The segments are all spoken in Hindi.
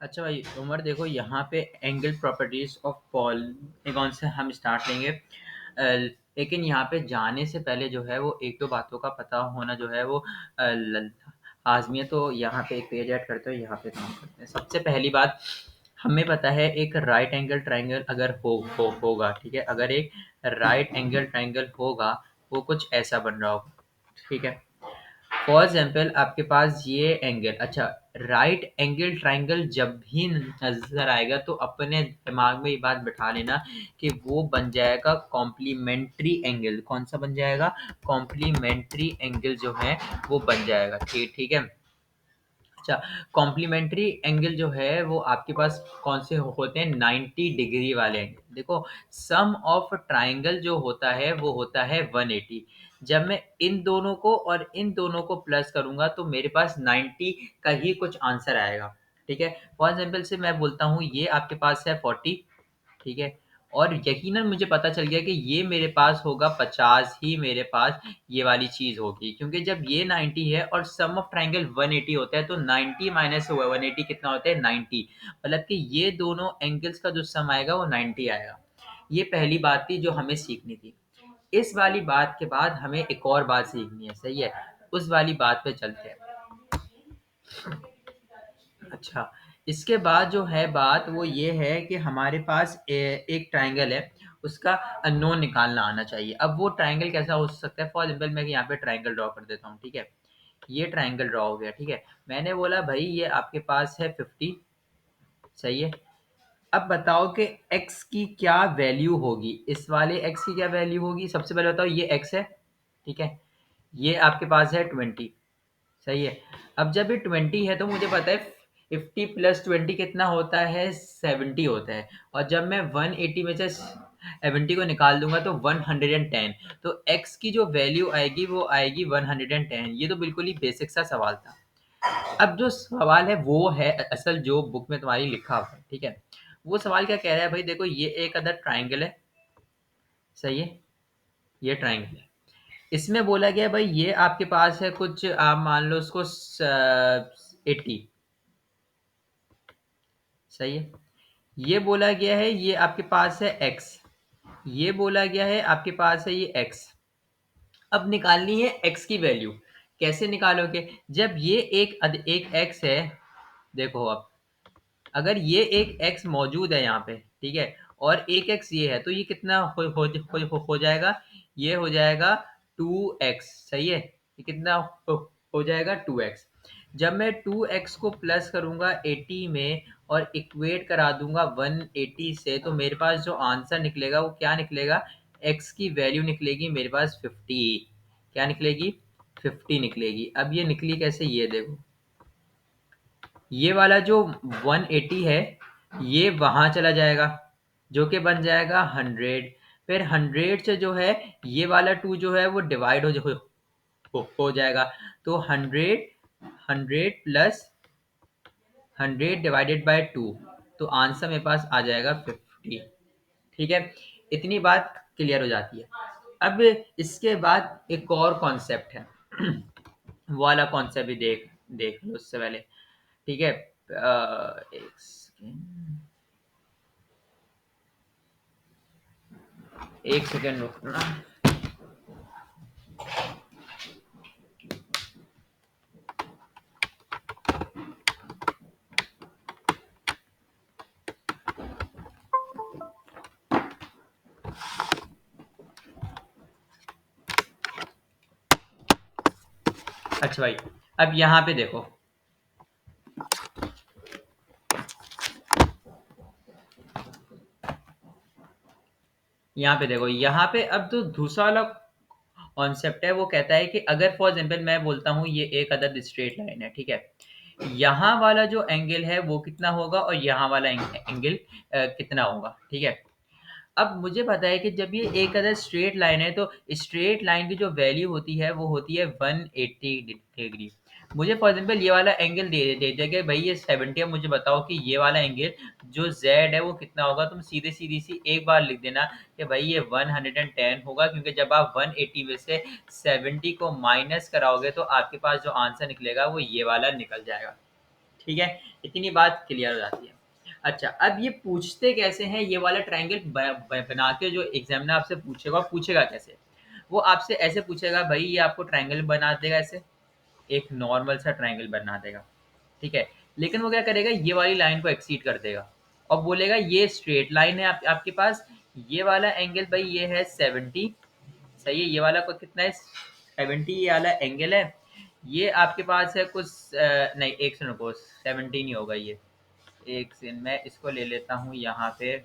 अच्छा भाई उमर, देखो यहाँ पे एंगल प्रॉपर्टीज ऑफ पॉलीगॉन से हम स्टार्ट लेंगे। लेकिन यहाँ पे जाने से पहले जो है वो एक दो बातों का पता होना जो है वो लाजमी है। तो यहाँ पे एक पेज ऐड करते हो, यहाँ पे काम करते हैं। सबसे पहली बात, हमें पता है एक राइट एंगल ट्राइंगल अगर होगा, ठीक है। अगर एक राइट एंगल ट्राइंगल होगा, वो कुछ ऐसा बन रहा होगा, ठीक है। फॉर एग्जाम्पल आपके पास ये एंगल, अच्छा, राइट एंगल ट्राइंगल जब भी नजर आएगा तो अपने दिमाग में ये बात बिठा लेना कि वो बन जाएगा कॉम्प्लीमेंट्री एंगल। कौन सा बन जाएगा? कॉम्प्लीमेंट्री एंगल जो है वो बन जाएगा, ठीक ठीक है। अच्छा, कॉम्प्लीमेंट्री एंगल जो है वो आपके पास कौन से होते हैं? 90 डिग्री वाले एंगल। देखो, सम ऑफ ट्राइंगल जो होता है वो होता है 180। जब मैं इन दोनों को और इन दोनों को प्लस करूंगा तो मेरे पास 90 का ही कुछ आंसर आएगा, ठीक है। फॉर एग्जाम्पल से मैं बोलता हूँ ये आपके पास है 40, ठीक है। और यकीनन मुझे पता चल गया कि ये मेरे पास होगा 50 ही, मेरे पास ये वाली चीज़ होगी, क्योंकि जब ये 90 है और सम ऑफ ट्राइंगल 180 होता है तो 90 माइनस 180 कितना होता है? 90। मतलब कि ये दोनों एंगल्स का जो सम आएगा वो 90 आएगा। ये पहली बात थी जो हमें सीखनी थी। इस वाली बात के बाद हमें एक और बात सीखनी है, सही है। उस वाली बात पे चलते हैं। अच्छा, इसके बाद जो है बात वो ये है कि हमारे पास एक ट्राइंगल है, उसका अननोन निकालना आना चाहिए। अब वो ट्राइंगल कैसा हो सकता है? फॉर एग्जाम्पल मैं यहाँ पे ट्राइंगल ड्रॉ कर देता हूँ, ठीक है। ये ट्राइंगल ड्रॉ हो गया, ठीक है। मैंने बोला भाई ये आपके पास है 50, सही है। अब बताओ कि x की क्या वैल्यू होगी? इस वाले x की क्या वैल्यू होगी? सबसे पहले बताओ, ये x है, ठीक है। ये आपके पास है 20, सही है। अब जब ये 20 है तो मुझे पता है 50 प्लस 20 कितना होता है? 70 होता है। और जब मैं 180 में से 70 को निकाल दूंगा तो 110। तो x की जो वैल्यू आएगी वो आएगी 110। ये तो बिल्कुल ही बेसिक सा सवाल था। अब जो सवाल है वो है असल जो बुक में तुम्हारी लिखा हुआ है, ठीक है। वो सवाल क्या कह रहा है भाई? देखो, ये एक अदर ट्राइंगल है, सही है। ये ट्राइंगल है, इसमें बोला गया भाई ये आपके पास है कुछ, आप मान लो उसको 80, सही है। ये बोला गया है ये आपके पास है x, ये बोला गया है आपके पास है ये x। अब निकालनी है x की वैल्यू। कैसे निकालोगे? जब ये एक x है, देखो अब अगर ये एक x मौजूद है यहाँ पे, ठीक है, और एक x ये है तो ये कितना हो जाएगा? ये हो जाएगा 2x, सही है। ये कितना हो जाएगा? 2x। जब मैं 2x को प्लस करूंगा 80 में और इक्वेट करा दूंगा 180 से तो मेरे पास जो आंसर निकलेगा वो क्या निकलेगा? x की वैल्यू निकलेगी मेरे पास 50। क्या निकलेगी? 50 निकलेगी। अब ये निकली कैसे? ये देखो, ये वाला जो 180 है ये वहां चला जाएगा, जो कि बन जाएगा 100। फिर 100 से जो है ये वाला 2 जो है वो डिवाइड हो जाएगा। तो 100, 100 प्लस 100 डिवाइडेड बाय 2, तो आंसर मेरे पास आ जाएगा 50, ठीक है। इतनी बात क्लियर हो जाती है। अब इसके बाद एक और कॉन्सेप्ट है वो वाला कॉन्सेप्ट भी देख देख लो उससे पहले, ठीक है। एक सेकेंड, एक सेकेंड रुकना। अच्छा भाई, अब यहाँ पे देखो, यहाँ पे देखो, यहाँ पे अब तो दूसरा वाला कॉन्सेप्ट है। वो कहता है कि अगर फॉर एग्जाम्पल मैं बोलता हूँ ये एक अदद स्ट्रेट लाइन है, ठीक है। यहाँ वाला जो एंगल है वो कितना होगा और यहाँ वाला एंगल कितना होगा, ठीक है। अब मुझे पता है कि जब ये एक अदर स्ट्रेट लाइन है तो स्ट्रेट लाइन की जो वैल्यू होती है वो होती है 180 डिग्री। मुझे फॉर एग्जाम्पल ये वाला एंगल दे दिया कि भाई ये 70 है, मुझे बताओ कि ये वाला एंगल जो z है वो कितना होगा। तुम सीधे सीधी सी एक बार लिख देना कि भाई ये 110 होगा, क्योंकि जब आप 180 में से 70 को माइनस कराओगे तो आपके पास जो आंसर निकलेगा वो ये वाला निकल जाएगा, ठीक है। इतनी बात क्लियर हो जाती है। अच्छा, अब ये पूछते कैसे हैं, ये वाला ट्रायंगल बना के जो एग्जामिनर आपसे पूछेगा, पूछेगा कैसे? वो आपसे ऐसे पूछेगा, भाई ये आपको ट्रायंगल बना देगा ऐसे, एक नॉर्मल सा ट्रायंगल बना देगा, ठीक है? लेकिन वो क्या करेगा, ये वाली लाइन को एक्सीड कर देगा और बोलेगा ये स्ट्रेट लाइन है आपके पास, ये वाला एंगल भाई ये है 70, सही है? ये वाला को कितना है, 70 ये वाला एंगल है। ये आपके पास है कुछ नहीं, एक सेकंड रुको, 70 नहीं होगा ये, एक सेकंड मैं इसको ले लेता हूँ यहाँ पे।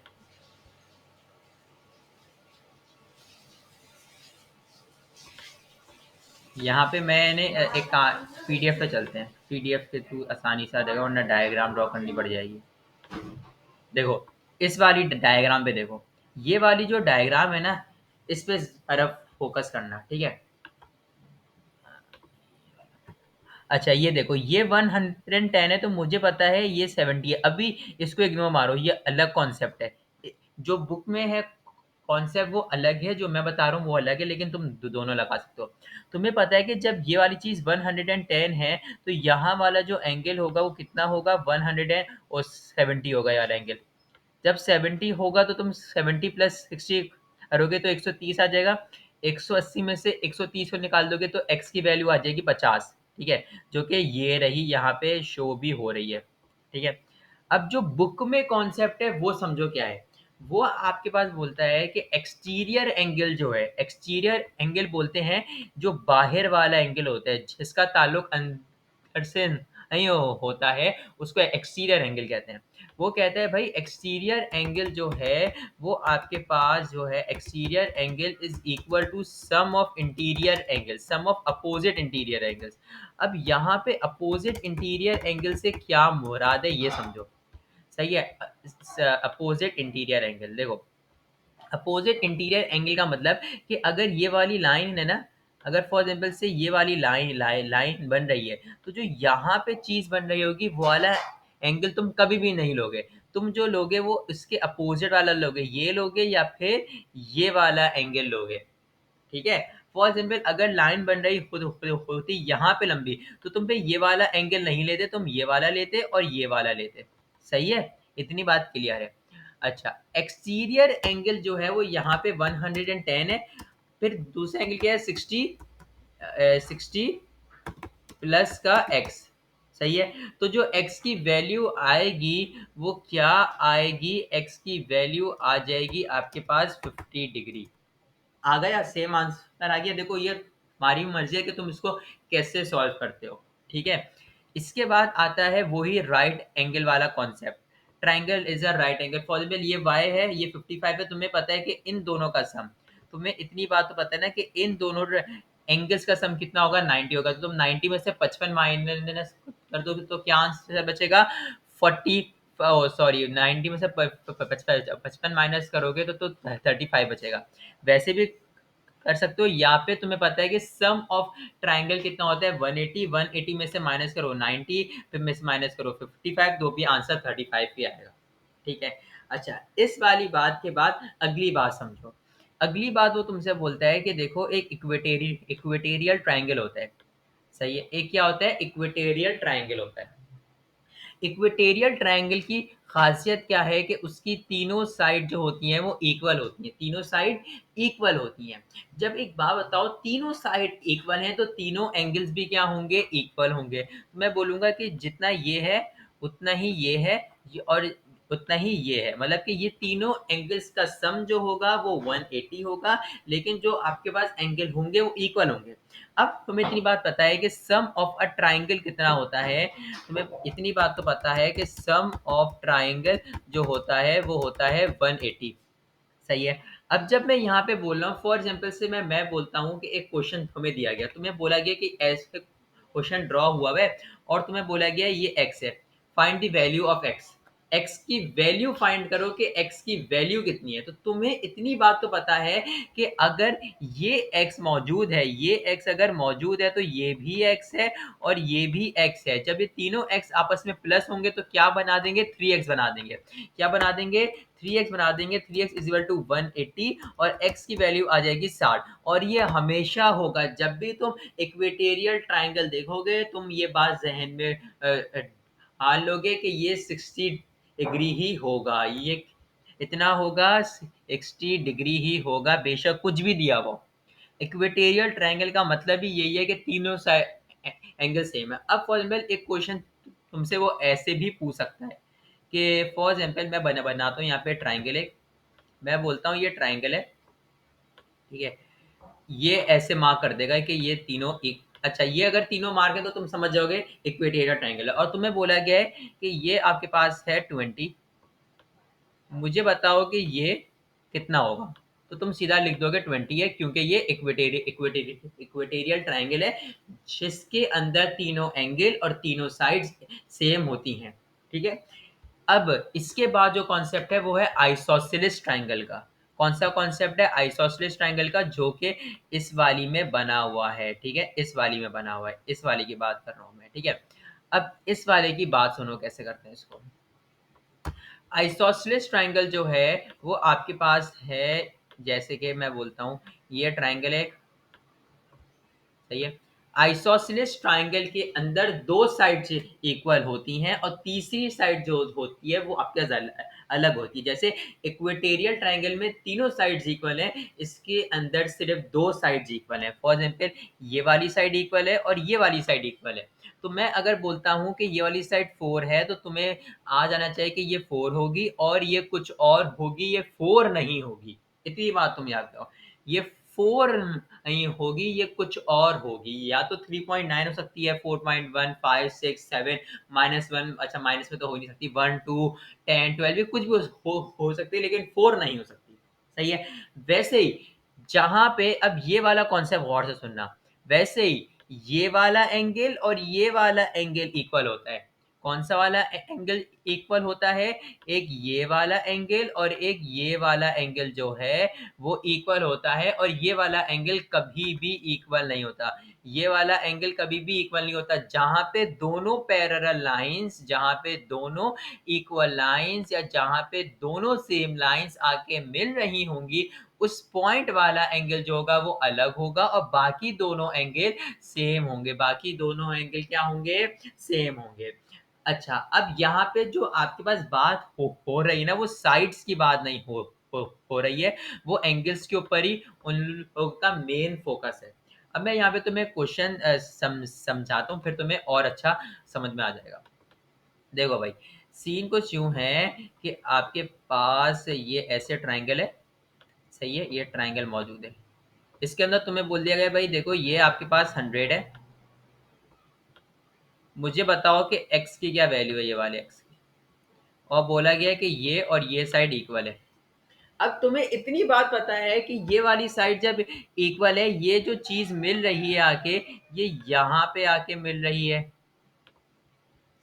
यहाँ पे मैंने एक पीडीएफ पे चलते हैं, पीडीएफ के थ्रू आसानी से आ जाएगा, वरना डायग्राम ड्रॉ करनी पड़ जाएगी। देखो, इस वाली डायग्राम पे देखो, ये वाली जो डायग्राम है ना, इस पे तरफ फोकस करना, ठीक है? अच्छा, ये देखो, ये 110 है तो मुझे पता है ये 70 है। अभी इसको इग्नोर मारो, ये अलग कॉन्सेप्ट है। जो बुक में है कॉन्सेप्ट वो अलग है, जो मैं बता रहा हूँ वो अलग है, लेकिन तुम दोनों लगा सकते हो। तुम्हें पता है कि जब ये वाली चीज़ 110 है तो यहाँ वाला जो एंगल होगा वो कितना होगा, 170 होगा यार एंगल। जब 70 होगा तो तुम 70 प्लस 60 करोगे तो 130 आ जाएगा। 180 में से 130 को निकाल दोगे तो x की वैल्यू आ जाएगी 50, ठीक है? जो कि ये रही, यहाँ पे शो भी हो रही है, ठीक है? अब जो बुक में कॉन्सेप्ट है वो समझो क्या है। वो आपके पास बोलता है कि एक्सटीरियर एंगल जो है, एक्सटीरियर एंगल बोलते हैं जो बाहर वाला एंगल होता है, जिसका ताल्लुक अंदर से नहीं होता है, उसको एक्सटीरियर एंगल कहते हैं। वो कहता है भाई एक्सटीरियर एंगल जो है वो आपके पास जो है, exterior angle is equal to sum of interior angle, sum of opposite interior angles. अब यहाँ पे अपोजिट इंटीरियर एंगल से क्या मुराद है ये समझो, सही है? अपोजिट इंटीरियर एंगल देखो, अपोजिट इंटीरियर एंगल का मतलब कि अगर ये वाली लाइन है ना, अगर फॉर एग्जाम्पल से ये वाली लाइन बन रही है, तो जो यहाँ पे चीज बन रही होगी वो वाला एंगल तुम कभी भी नहीं लोगे। तुम जो लोगे वो इसके अपोजिट वाला लोगे, ये लोगे या फिर ये वाला एंगल लोगे, ठीक है? फॉर एग्जाम्पल अगर लाइन बन रही होती यहाँ पे लंबी, तो तुम पे ये वाला एंगल नहीं लेते, तुम ये वाला लेते और ये वाला लेते, सही है? इतनी बात क्लियर है। अच्छा, एक्सटीरियर एंगल जो है वो यहाँ पे 110 है, फिर दूसरा एंगल क्या है, 60 प्लस का एक्स, सही है? तो जो एक्स की वैल्यू आएगी वो क्या आएगी, एक्स की वैल्यू आ जाएगी आपके पास 50 डिग्री। आ गया, सेम आंसर आ गया। देखो, ये हमारी मर्जी है कि तुम इसको कैसे सॉल्व करते हो, ठीक है? इसके बाद आता है वही राइट एंगल वाला concept. Triangle is a right angle, for example ये y है, ये 55 है, तुम्हें पता है कि इन दोनों का सम, तुम्हें इतनी बात तो पता है ना कि इन दोनों एंगल्स का सम कितना होगा, 90 होगा। तो तुम 90 में से 55 माइनस कर दोगे तो क्या आंसर बचेगा, 40, सॉरी 90 में से 55 माइनस करोगे तो 35 बचेगा। वैसे भी कर सकते हो, या फिर तुम्हें पता है कि सम ऑफ ट्राइंगल कितना होता है, 180, 180 में से माइनस करो 90, फिर में से माइनस करो 55, तो भी आंसर 35 ही आएगा, ठीक है? अच्छा, इस वाली बात के बाद अगली बात समझो। अगली बात वो तुमसे बोलता है कि देखो, एक इक्वेटेरियल ट्राइंगल होता है, सही है? एक क्या होता है, इक्वेटेरियल ट्राइंगल होता है। इक्वेटेरियल ट्रायंगल की खासियत क्या है कि उसकी तीनों साइड जो होती हैं वो इक्वल होती हैं, तीनों साइड इक्वल होती हैं। जब एक बात बताओ, तीनों साइड इक्वल हैं तो तीनों एंगल्स भी क्या होंगे, इक्वल होंगे। तो मैं बोलूँगा कि जितना ये है उतना ही ये है, और उतना ही ये है, मतलब कि ये तीनों एंगल्स का सम जो होगा वो 180 होगा, लेकिन जो आपके पास एंगल होंगे वो इक्वल होंगे। अब तुम्हें इतनी बात पता है कि सम ऑफ अ ट्राइंगल कितना होता है, तुम्हें इतनी बात तो पता है कि सम ऑफ ट्राइंगल जो होता है वो होता है 180, सही है? अब जब मैं यहाँ पे बोल रहा हूँ, फॉर एग्जाम्पल से मैं बोलता हूँ कि एक क्वेश्चन तुम्हें दिया गया, तुम्हें बोला गया कि ऐसे क्वेश्चन ड्रॉ हुआ है और तुम्हें बोला गया ये एक्स है, find the value of x. X की वैल्यू फाइंड करो कि एक्स की वैल्यू कितनी है। तो तुम्हें इतनी बात तो पता है कि अगर ये एक्स मौजूद है, ये एक्स अगर मौजूद है तो ये भी एक्स है और ये भी एक्स है। जब ये तीनों एक्स आपस में प्लस होंगे तो क्या बना देंगे, 3x बना देंगे। क्या बना देंगे, 3x बना देंगे। 3x इज इक्वल टू 180 और x की वैल्यू आ जाएगी 60। और ये हमेशा होगा, जब भी तुम इक्वेटेरियल ट्राइंगल देखोगे तुम ये बात जहन में मान लोगे कि ये 60 डिग्री ही होगा, ये इतना होगा, 60 डिग्री ही होगा, बेशक कुछ भी दिया हो। इक्वेटेरियल ट्रायंगल का मतलब ही यही है कि तीनों एंगल सेम है। अब फॉर एग्जाम्पल एक क्वेश्चन तुमसे वो ऐसे भी पूछ सकता है कि फॉर एग्जाम्पल मैं बनाता हूँ यहाँ पे ट्रायंगल है, मैं बोलता हूँ ये ट्रायंगल है, ठीक है, ये ऐसे मार्क कर देगा कि ये तीनों एक, अच्छा ये अगर तीनों मार्क है तो तुम समझ जाओगे इक्वेटेरियल ट्रायंगल है। और तुम्हें बोला गया है कि ये आपके पास है 20, मुझे बताओ कि ये कितना होगा, तो तुम सीधा लिख दोगे 20 है, क्योंकि ये इक्वेटेरियल ट्रायंगल है जिसके अंदर तीनों एंगल और तीनों साइड्स सेम होती हैं, ठीक है। अब इसके बाद जो कॉन्सेप्ट है वो है आइसोसेलेस ट्रायंगल का। कौन सा कॉन्सेप्ट है? आइसोसेलेस ट्रायंगल का, जो कि इस वाली में बना हुआ है, ठीक है, इस वाली में बना हुआ है, इस वाली की बात कर रहा हूं मैं, ठीक है। अब इस वाले की बात सुनो कैसे करते हैं इसको। आइसोसेलेस ट्रायंगल जो है वो आपके पास है, जैसे कि मैं बोलता हूँ ये ट्रायंगल है, सही है। आइसोसेलेस ट्रायंगल के अंदर दो साइड इक्वल होती हैं और तीसरी साइड जो होती है वो आपके अलग होती है। जैसे इक्वेटेरियल ट्रायंगल में तीनों साइड्स इक्वल हैं, इसके अंदर सिर्फ दो साइड्स इक्वल हैं। फॉर एग्जांपल ये वाली साइड इक्वल है और ये वाली साइड इक्वल है। तो मैं अगर बोलता हूँ कि ये वाली साइड 4 है तो तुम्हें आ जाना चाहिए कि ये 4 होगी और ये कुछ और होगी, ये 4 नहीं होगी। इतनी बात तुम याद रखो, ये 4 नहीं होगी, ये कुछ और होगी। या तो 3.9 हो सकती है, 4.1, 5, 6, 7, -1, अच्छा माइनस में तो हो नहीं सकती, 1, 2, 10, 12 भी कुछ भी हो सकती है, लेकिन 4 नहीं हो सकती, सही है। वैसे ही जहां पे अब ये वाला कॉन्सेप्ट गौर से सुनना, वैसे ही ये वाला एंगल और ये वाला एंगल इक्वल होता है। कौन सा वाला एंगल इक्वल होता है? एक ये वाला एंगल और एक ये वाला एंगल जो है वो इक्वल होता है, और ये वाला एंगल कभी भी इक्वल नहीं होता। ये वाला एंगल कभी भी इक्वल नहीं होता। जहां पे दोनों पैरेलल लाइंस, जहां पे दोनों इक्वल लाइंस या जहां पे दोनों सेम लाइंस आके मिल रही होंगी, उस पॉइंट वाला एंगल जो होगा वो अलग होगा और बाकी दोनों एंगल सेम होंगे। बाकी दोनों एंगल क्या होंगे? सेम होंगे। अच्छा, अब यहाँ पे जो आपके पास बात हो रही है ना, वो साइड्स की बात नहीं हो रही है, वो एंगल्स के ऊपर ही उन लोगों का मेन फोकस है। अब मैं यहाँ पे तुम्हें क्वेश्चन समझाता हूँ, फिर तुम्हें और अच्छा समझ में आ जाएगा। देखो भाई, सीन कुछ यूं है कि आपके पास ये ऐसे ट्रायंगल है, सही है, ये ट्रायंगल मौजूद है। इसके अंदर तुम्हें बोल दिया गया भाई देखो ये आपके पास 100 है, मुझे बताओ कि x की क्या वैल्यू है, ये वाले x की। और बोला गया है कि ये और ये साइड इक्वल है। अब तुम्हें इतनी बात पता है कि ये वाली साइड जब इक्वल है, ये जो चीज मिल रही है आके, ये यहाँ पे आके मिल रही है,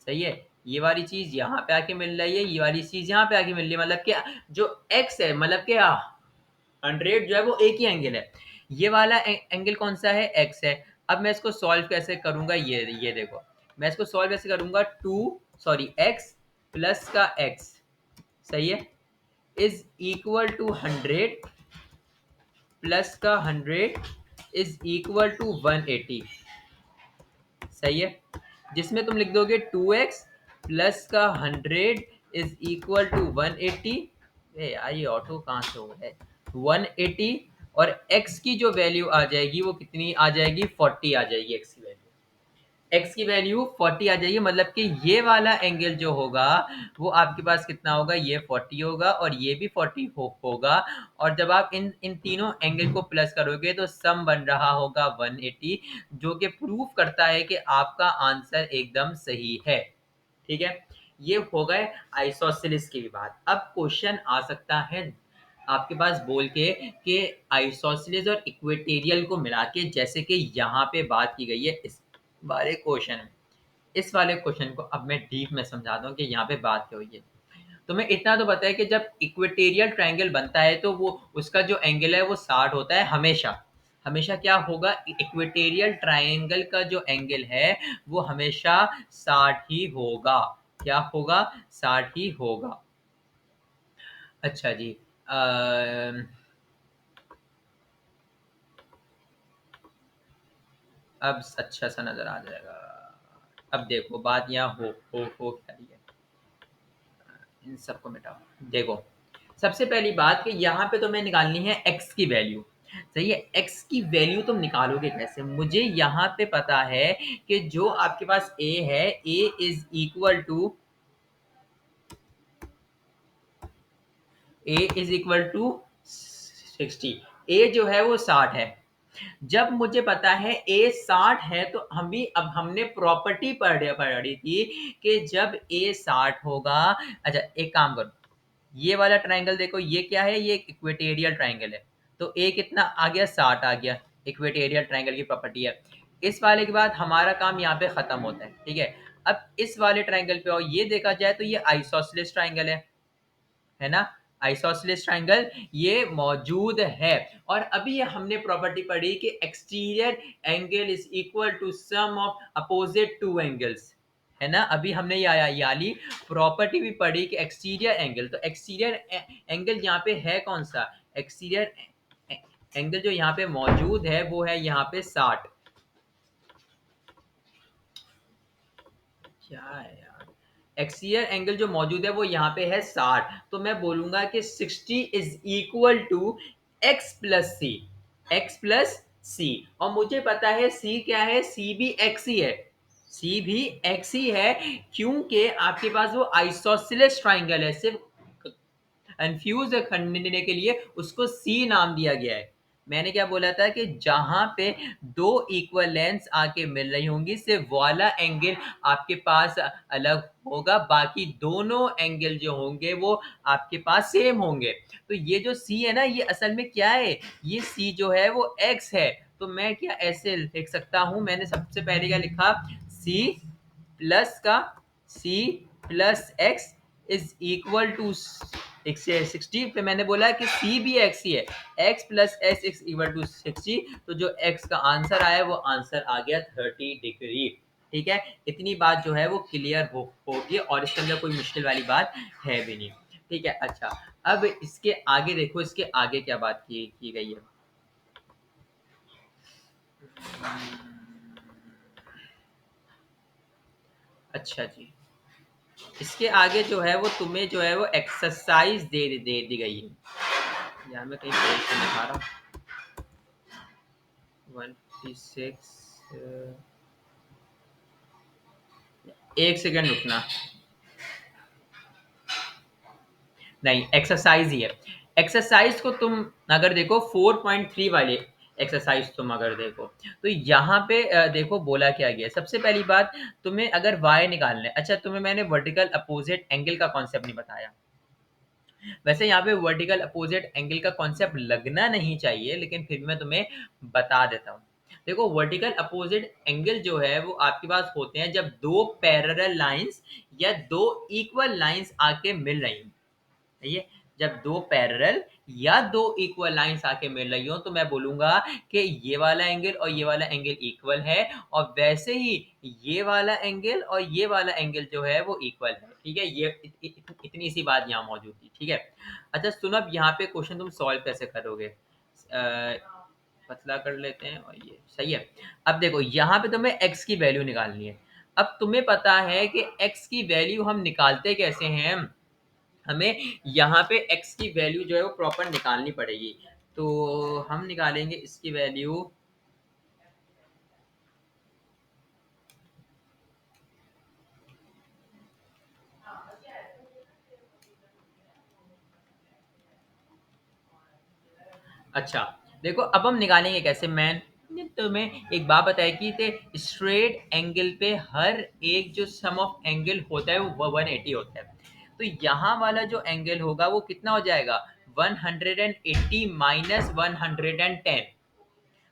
सही है। ये वाली चीज यहाँ पे आके मिल रही है, ये वाली चीज यहाँ पे आके मिल रही है, मतलब कि जो x है, मतलब कि 100 जो है वो एक ही एंगल है। ये वाला एंगल कौन सा है? x है। अब मैं इसको सॉल्व कैसे करूंगा, ये देखो, मैं इसको सॉल्व कैसे करूंगा, x प्लस का x, सही है, इज इक्वल टू 100 प्लस का 100 इज इक्वल टू 180, सही है। जिसमें तुम लिख दोगे 2x प्लस का 100 इज इक्वल टू 180। ए यार ये ऑटो कहाँ से हो है, 180, और x की जो वैल्यू आ जाएगी वो कितनी आ जाएगी, 40 आ जाएगी। x की वैल्यू 40 आ जाएगी, मतलब कि ये वाला एंगल जो होगा वो आपके पास कितना होगा, ये 40 होगा और ये भी 40 होगा। और जब आप इन इन तीनों एंगल को प्लस करोगे तो सम बन रहा होगा 180, जो कि प्रूफ करता है कि आपका आंसर एकदम सही है, ठीक है। ये हो गए आइसोसेलेस की भी बात। अब क्वेश्चन आ सकता है आपके पास बोल के कि आइसोसेलेस और इक्वेटेरियल को मिला के, जैसे कि यहाँ पे बात की गई है इस वाले क्वेश्चन में। इस वाले क्वेश्चन को अब मैं डीप में समझाता हूँ कि यहाँ पे बात क्या हुई है। तुम्हें इतना तो पता है कि जब इक्वेटेरियल ट्रायंगल बनता है तो वो उसका जो एंगल है वो 60 होता है हमेशा। हमेशा क्या होगा, इक्वेटेरियल ट्रायंगल का जो एंगल है वो हमेशा 60 ही होगा। क्या होगा? 60 ही होगा। अच्छा जी, अब अच्छा सा नजर आ जाएगा, अब देखो बात यहाँ हो क्या रही है, इन सबको मिटाओ। देखो सबसे पहली बात कि यहाँ पे तुम्हें निकालनी है x की वैल्यू। सही है, x की वैल्यू तुम निकालोगे कैसे? मुझे यहाँ पे पता है कि जो आपके पास a है, a is equal to a a जो है वो 60 है। जब मुझे पता है a 60 है तो अब हमने प्रॉपर्टी पढ़ी थी कि जब a 60 होगा। अच्छा एक काम करो, ये वाला ट्राइंगल देखो, ये क्या है? ये इक्वेटेरियल ट्राइंगल है। तो a कितना आ गया? 60 आ गया। इक्वेटेरियल ट्राइंगल की प्रॉपर्टी है। इस वाले के बाद हमारा काम यहाँ पे खत्म होता है, ठीक है। अब इस वाले ट्राइंगल पे और ये देखा जाए तो ये आइसोसेलेस ट्राइंगल है ना? आइसोसेलेस ट्राइंगल ये मौजूद है। और अभी ये हमने प्रॉपर्टी पढ़ी कि exterior angle is equal to sum of opposite to angles, है ना? अभी हमने याली प्रॉपर्टी भी पढ़ी कि एक्सटीरियर एंगल, तो एक्सटीरियर एंगल यहाँ पे है कौन सा? एक्सटीरियर एंगल जो यहाँ पे मौजूद है वो है यहाँ पे 60। क्या है यार, एक्सियल एंगल जो मौजूद है वो यहाँ पे है 60। तो मैं बोलूंगा कि 60 is equal to X plus C, X plus C. और मुझे पता है सी क्या है, सी भी एक्स ही है, सी भी एक्स ही है, क्योंकि आपके पास वो आइसोसेलेस ट्राइंगल है। सिर्फ कंफ्यूज करने के लिए उसको सी नाम दिया गया है। मैंने क्या बोला था कि जहां पे दो इक्वल लेंस आके मिल रही होंगी सिर्फ वाला एंगल आपके पास अलग होगा, बाकी दोनों एंगल जो होंगे वो आपके पास सेम होंगे। तो ये जो सी है ना, ये असल में क्या है? ये सी जो है वो एक्स है। तो मैं क्या ऐसे लिख सकता हूं, मैंने सबसे पहले क्या लिखा, सी प्लस का C plus X is equal to 60 पे मैंने बोला कि सी भी एक्स ही है, X plus X is equal to 60। तो जो एक्स का आंसर आया वो आंसर आ गया 30 डिग्री। ठीक है, इतनी बात जो है वो क्लियर होगी और इसके अंदर कोई मुश्किल वाली बात है भी नहीं। ठीक है, अच्छा अब इसके आगे देखो, इसके आगे क्या बात की गई है। अच्छा जी, इसके आगे जो है वो तुम्हें जो है वो एक्सरसाइज दे दी गई है। यहाँ मैं कहीं पोजीशन दिखा रहा हूँ 156। एक सेकंड रुकना, नहीं एक्सरसाइज ही है। एक्सरसाइज को तुम अगर देखो 4.3 वाले एक्सरसाइज तुम अगर देखो तो यहाँ पे देखो बोला क्या गया। सबसे पहली बात, तुम्हें अगर y निकालना है, अच्छा तुम्हें मैंने वर्टिकल अपोजिट एंगल का कॉन्सेप्ट नहीं बताया। वैसे यहाँ पे वर्टिकल अपोजिट एंगल का कॉन्सेप्ट लगना नहीं चाहिए, लेकिन फिर भी मैं तुम्हें बता देता हूँ। देखो वर्टिकल अपोजिट एंगल जो है वो आपके पास होते हैं जब दो पैरेलल लाइंस या दो इक्वल लाइंस आके मिल रही हैं। सही है, जब दो पैरेलल या दो इक्वल लाइंस आके मिल रही हो तो मैं बोलूंगा कि ये वाला एंगल और ये वाला एंगल इक्वल है, और वैसे ही ये वाला एंगल और ये वाला एंगल जो है वो इक्वल है। ठीक है, ये इतनी सी बात यहाँ मौजूद थी। ठीक है, अच्छा सुनो, अब यहाँ पे क्वेश्चन तुम सॉल्व कैसे करोगे, पतला कर लेते हैं और ये सही है। अब देखो यहाँ पे तुम्हें x की वैल्यू निकालनी है। अब तुम्हें पता है कि x की वैल्यू हम निकालते कैसे हैं, हमें यहाँ पे x की वैल्यू जो है वो प्रॉपर निकालनी पड़ेगी। तो हम निकालेंगे इसकी वैल्यू, अच्छा देखो अब हम निकालेंगे कैसे। मैंने तुम्हें एक बात बताई कि स्ट्रेट एंगल पे हर एक जो सम ऑफ एंगल होता है वो 180 होता है। तो यहाँ वाला जो एंगल होगा वो कितना हो जाएगा, 180 माइनस 110,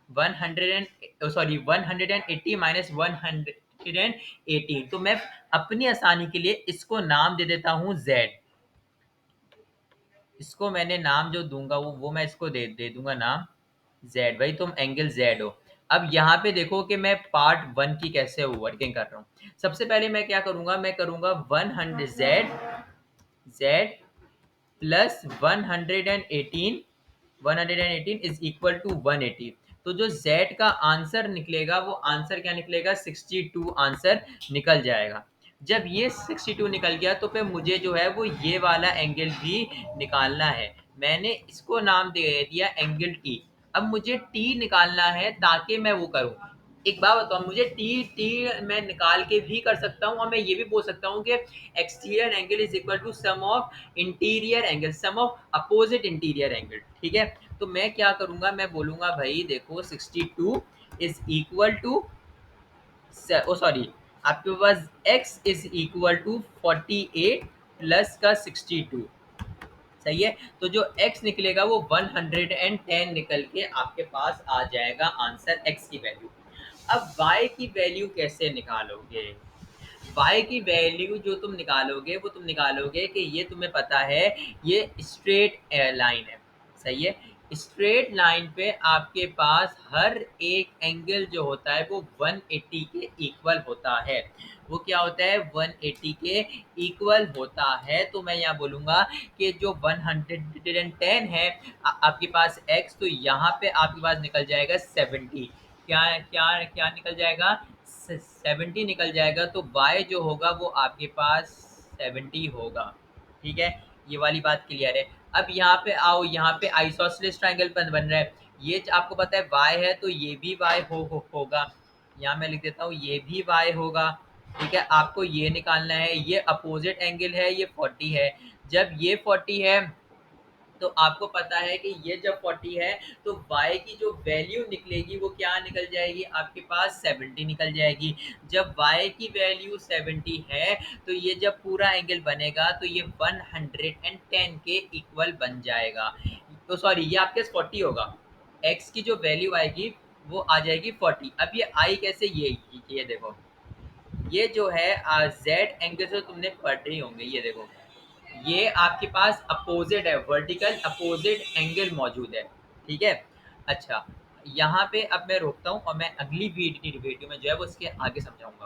180 माइनस 118। तो मैं अपनी आसानी के लिए इसको नाम दे देता हूँ z। इसको मैंने नाम जो दूंगा वो मैं इसको दे दूंगा नाम z। भाई तुम एंगल z हो। अब यहाँ पे देखो कि मैं पार्ट वन की कैसे वर्किंग कर रहा हूँ। सबसे पहले मैं क्या करूंगा, मैं करूंगा 100 z plus 118 is equal to 180। तो जो Z का आंसर निकलेगा वो आंसर क्या निकलेगा, 62 आंसर निकल जाएगा। जब ये 62 निकल गया तो फिर मुझे जो है वो ये वाला एंगल भी निकालना है। मैंने इसको नाम दे दिया एंगल टी। अब मुझे टी निकालना है ताकि मैं वो करूं। एक बात बताओ मुझे, टी टी मैं निकाल के भी कर सकता हूँ और मैं ये भी बोल सकता हूँ कि exterior angle is equal to sum of interior angle, sum of opposite interior angle. ठीक है, तो मैं क्या करूंगा, मैं बोलूंगा भाई देखो 62 is equal to, oh sorry, आपके पास x is equal to 48 plus का 62, सही है। तो जो x निकलेगा वो 110 निकल के आपके पास आ जाएगा आंसर, x की वैल्यू। अब y की वैल्यू कैसे निकालोगे? y की वैल्यू जो तुम निकालोगे वो तुम निकालोगे कि ये तुम्हें पता है ये स्ट्रेट लाइन है, सही है। स्ट्रेट लाइन पे आपके पास हर एक एंगल जो होता है वो 180 के इक्वल होता है। वो क्या होता है, 180 के इक्वल होता है। तो मैं यहाँ बोलूँगा कि जो 110 है आपके पास x, तो यहाँ पे आपके पास निकल जाएगा 70। क्या क्या क्या निकल जाएगा, 70 निकल जाएगा। तो y जो होगा वो आपके पास 70 होगा। ठीक है, ये वाली बात क्लियर है। अब यहाँ पे आओ, यहाँ पे आइसोसेलेस ट्रायंगल बन रहा है। ये आपको पता है y है तो ये भी y होगा। यहाँ मैं लिख देता हूँ ये भी y होगा। ठीक है, आपको ये निकालना है, ये अपोजिट एंगल है, ये 40 है। जब ये 40 है तो आपको पता है कि ये जब 40 है तो y की जो वैल्यू निकलेगी वो क्या निकल जाएगी, आपके पास 70 निकल जाएगी। जब y की वैल्यू 70 है तो ये जब पूरा एंगल बनेगा तो ये 110 के इक्वल बन जाएगा। तो सॉरी, ये आपके पास 40 होगा, x की जो वैल्यू आएगी वो आ जाएगी 40। अब ये आई कैसे, ये देखो, ये जो है z एंगल से तुमने पढ़ रही होंगे, ये देखो ये आपके पास अपोजिट है, वर्टिकल अपोजिट एंगल मौजूद है। ठीक है, अच्छा यहाँ पे अब मैं रोकता हूँ और मैं अगली वीडियो में जो है वो इसके आगे समझाऊंगा।